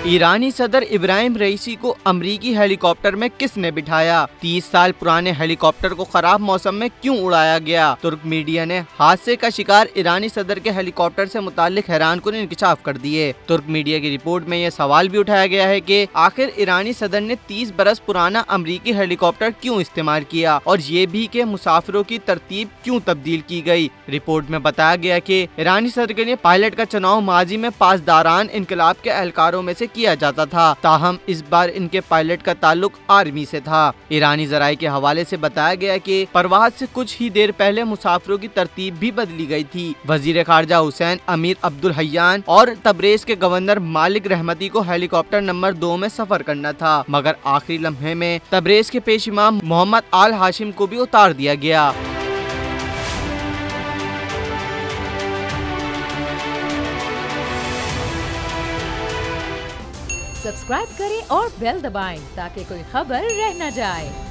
ईरानी सदर इब्राहिम रईसी को अमरीकी हेलीकॉप्टर में किसने बिठाया? 30 साल पुराने हेलीकॉप्टर को खराब मौसम में क्यों उड़ाया गया? तुर्क मीडिया ने हादसे का शिकार ईरानी सदर के हेलीकॉप्टर से मुताल्लिक हैरानकुन इंकशाफ कर दिए। तुर्क मीडिया की रिपोर्ट में यह सवाल भी उठाया गया है कि आखिर ईरानी सदर ने 30 बरस पुराना अमरीकी हेलीकॉप्टर क्यों इस्तेमाल किया और ये भी कि मुसाफिरों की तरतीब क्यों तब्दील की गई। रिपोर्ट में बताया गया कि ईरानी सदर के लिए पायलट का चुनाव माजी में पासदारान इनकलाब के एहलकारों में से किया जाता था, ताहम इस बार इनके पायलट का ताल्लुक आर्मी से था। ईरानी जराये के हवाले से बताया गया कि परवाज से कुछ ही देर पहले मुसाफिरों की तरतीब भी बदली गई थी। वजीर खारजा हुसैन अमीर अब्दुल हय्यान और तबरेज के गवर्नर मालिक रहमती को हेलीकॉप्टर नंबर 2 में सफर करना था, मगर आखिरी लम्हे में तबरेज के पेश इमाम मोहम्मद आल हाशिम को भी उतार दिया गया। सब्सक्राइब करें और बेल दबाएं ताकि कोई खबर रह न जाए।